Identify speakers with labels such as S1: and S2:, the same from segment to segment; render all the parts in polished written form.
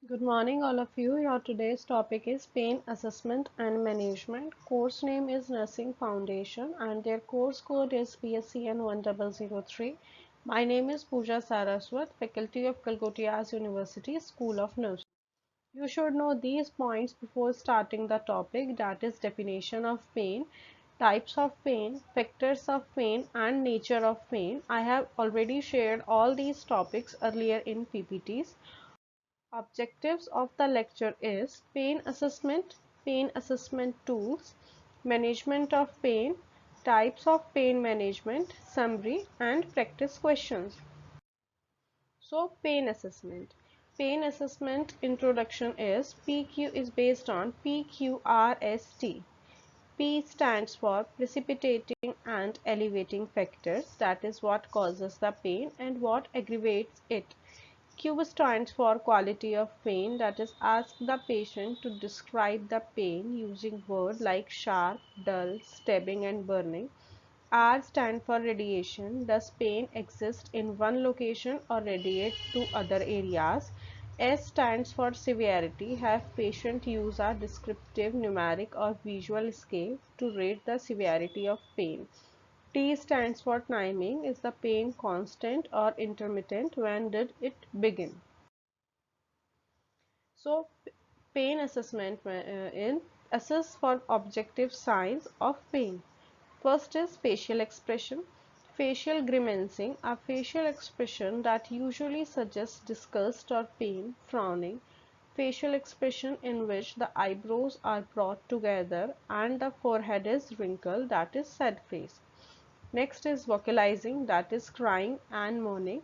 S1: Good morning, all of you. Your today's topic is pain assessment and management. Course name is Nursing Foundation and their course code is PSCN 1003. My name is Pooja Saraswat, faculty of Calcutta University School of Nursing. You should know these points before starting the topic, that is definition of pain, types of pain, factors of pain and nature of pain. I have already shared all these topics earlier in PPTs. Objectives of the lecture is pain assessment tools, management of pain, types of pain management, summary and practice questions. So pain assessment. Pain assessment introduction is PQ is based on PQRST. P stands for precipitating and elevating factors, that is what causes the pain and what aggravates it. Q stands for quality of pain, that is ask the patient to describe the pain using words like sharp, dull, stabbing and burning. R stands for radiation, does pain exist in one location or radiate to other areas. S stands for severity, have patient use a descriptive numeric or visual scale to rate the severity of pain. T stands for timing, is the pain constant or intermittent, when did it begin? So pain assessment in assess for objective signs of pain. First is facial expression. Facial grimacing, a facial expression that usually suggests disgust or pain, frowning. Facial expression in which the eyebrows are brought together and the forehead is wrinkled, that is sad face. Next is vocalizing, that is crying and moaning.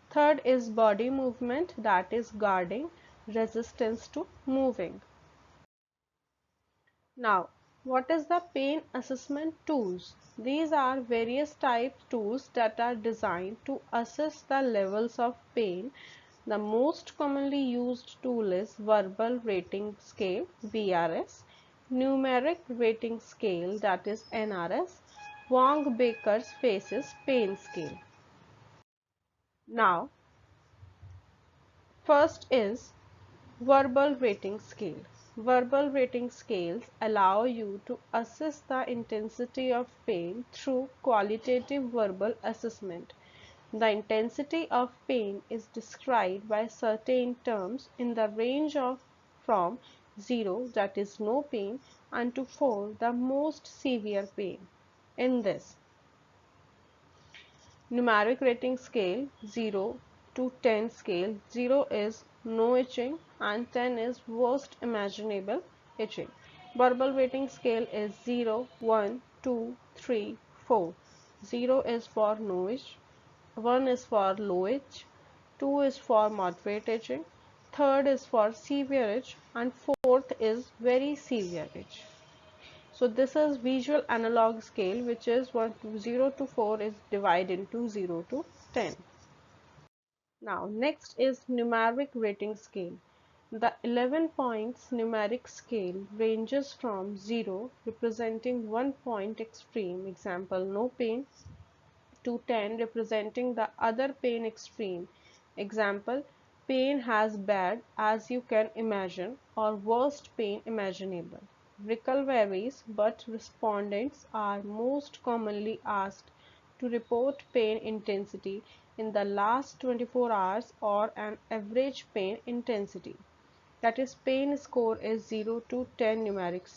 S1: Third is body movement, that is guarding, resistance to moving. Now, what is the pain assessment tools? These are various type tools that are designed to assess the levels of pain. The most commonly used tool is verbal rating scale VRS, numeric rating scale, that is NRS, Wong-Baker's Faces pain scale. Now, first is verbal rating scale. Verbal rating scales allow you to assess the intensity of pain through qualitative verbal assessment. The intensity of pain is described by certain terms in the range of from 0, that is no pain, and to 4, the most severe pain. In this numeric rating scale 0 to 10 scale, 0 is no itching and 10 is worst imaginable itching. Verbal rating scale is 0, 1, 2, 3, 4. 0 is for no itch, 1 is for low itch, 2 is for moderate itching, third is for severe itch and fourth is very severe itch. So this is visual analog scale, which is 0 to 4 is divided into 0 to 10. Now next is numeric rating scale. The 11 points numeric scale ranges from 0 representing 1 point extreme, example no pain, to 10 representing the other pain extreme, example pain as bad as you can imagine or worst pain imaginable. Recall varies, but respondents are most commonly asked to report pain intensity in the last 24 hours or an average pain intensity. That is, pain score is 0 to 10 numeric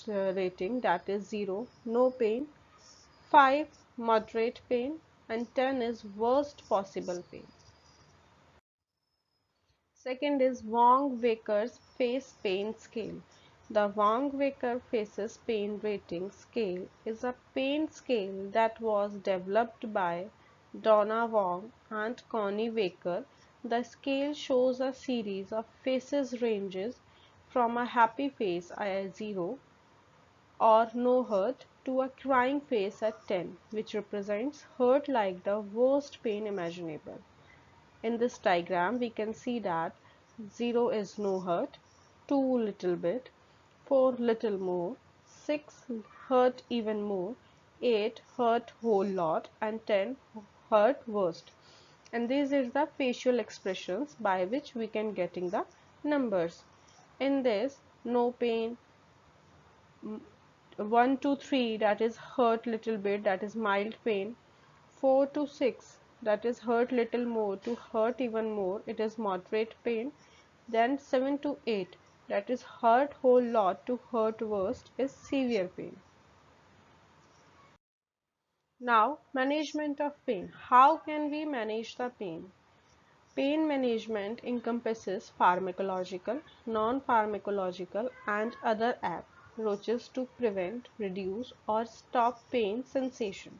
S1: rating, that is 0 no pain, 5 moderate pain, and 10 is worst possible pain. Second is Wong-Baker's face pain scale. The Wong-Baker faces pain rating scale is a pain scale that was developed by Donna Wong and Connie Baker. The scale shows a series of faces ranges from a happy face at 0 or no hurt to a crying face at 10, which represents hurt like the worst pain imaginable. In this diagram, we can see that 0 is no hurt, 2 little bit, 4 little more, 6 hurt even more, 8 hurt whole lot, and 10 hurt worst. And this is the facial expressions by which we can getting the numbers. In this, no pain, 1 to 3, that is hurt little bit, that is mild pain. 4 to 6, that is hurt little more to hurt even more, it is moderate pain. Then 7 to 8, that is hurt whole lot to hurt worst, is severe pain. Now, management of pain. How can we manage the pain? Pain management encompasses pharmacological, non-pharmacological and other approaches to prevent, reduce or stop pain sensation.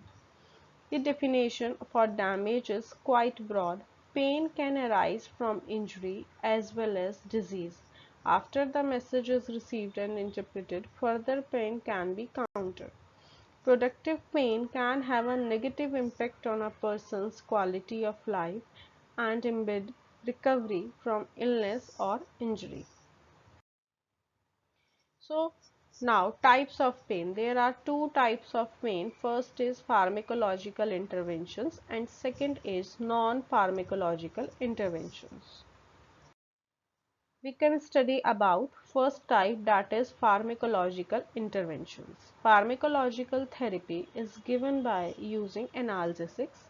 S1: The definition for damage is quite broad. Pain can arise from injury as well as disease. After the message is received and interpreted, further pain can be countered. Productive pain can have a negative impact on a person's quality of life and impede recovery from illness or injury. So, now types of pain. There are two types of pain. First is pharmacological interventions and second is non-pharmacological interventions. We can study about first type, that is pharmacological interventions. Pharmacological therapy is given by using analgesics.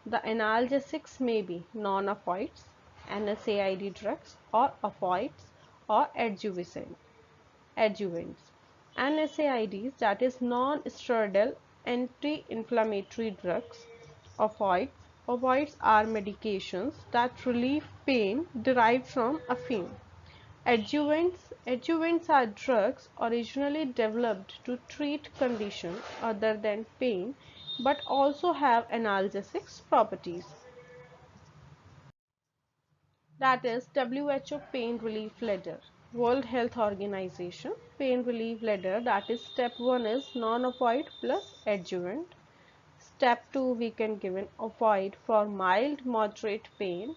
S1: The analgesics may be non-opioids, NSAID drugs or opioids or adjuvants. NSAIDs, that is non-steroidal anti-inflammatory drugs. Opioids. Opioids are medications that relieve pain derived from caffeine. Adjuvants. Adjuvants are drugs originally developed to treat conditions other than pain but also have analgesic properties. That is WHO Pain Relief Letter. World Health Organization Pain Relief Letter, that is step 1 is non-opioid plus adjuvant. Step 2 we can give an opioid for mild moderate pain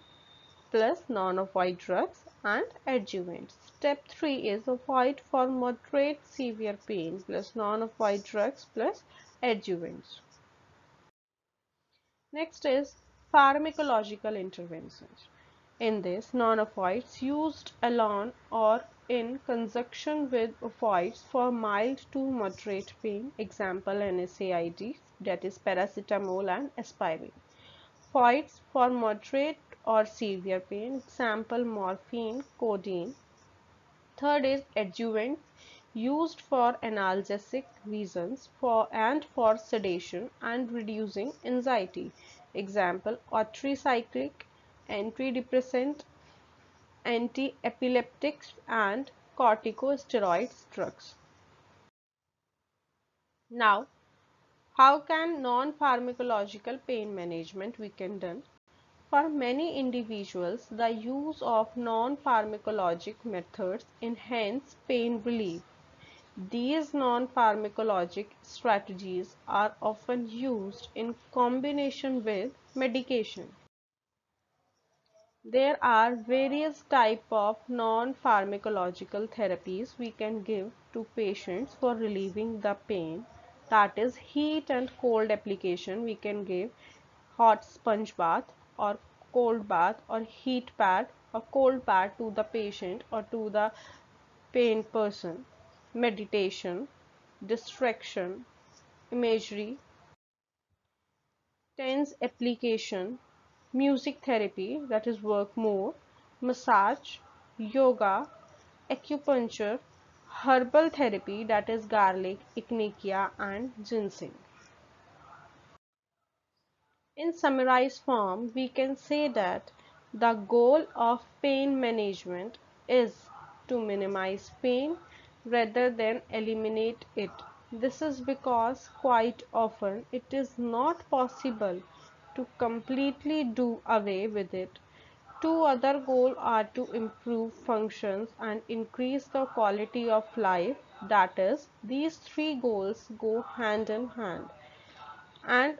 S1: plus non-opioid drugs and adjuvants. Step 3 is opioid for moderate severe pain plus non-opioid drugs plus adjuvants. Next is pharmacological interventions. In this, non-opioids used alone or in conjunction with opioids for mild to moderate pain, example NSAIDs, that is paracetamol and aspirin. Opioids for moderate or severe pain, example morphine, codeine. Third is adjuvants used for analgesic reasons and for sedation and reducing anxiety. Example oxycyclic, antidepressant, anti-epileptics and corticosteroids drugs. Now, how can non-pharmacological pain management we can done? For many individuals, the use of non-pharmacologic methods enhance pain relief. These non-pharmacologic strategies are often used in combination with medication. There are various types of non-pharmacological therapies we can give to patients for relieving the pain. That is heat and cold application. We can give hot sponge bath or cold bath or heat pad or cold pad to the patient or to the pain person. Meditation, distraction, imagery, tense application, music therapy, that is work more, massage, yoga, acupuncture, herbal therapy, that is garlic, echinacea and ginseng. In summarized form, we can say that the goal of pain management is to minimize pain rather than eliminate it. This is because quite often it is not possible to completely do away with it. Two other goals are to improve functions and increase the quality of life. That is, these three goals go hand in hand. And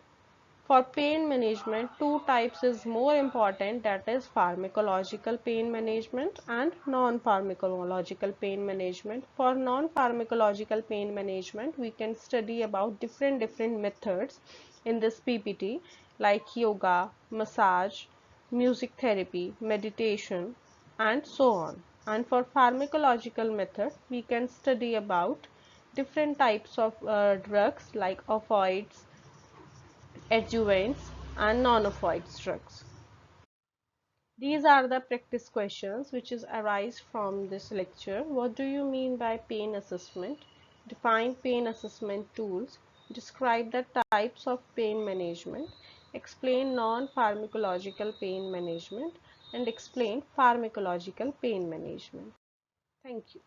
S1: for pain management, two types is more important, that is pharmacological pain management and non-pharmacological pain management. For non-pharmacological pain management, we can study about different methods in this PPT like yoga, massage, music therapy, meditation and so on. And for pharmacological method, we can study about different types of drugs like opioids, adjuvants, and non-opioids drugs. These are the practice questions which is arise from this lecture. What do you mean by pain assessment? Define pain assessment tools. Describe the types of pain management. Explain non-pharmacological pain management and explain pharmacological pain management. Thank you.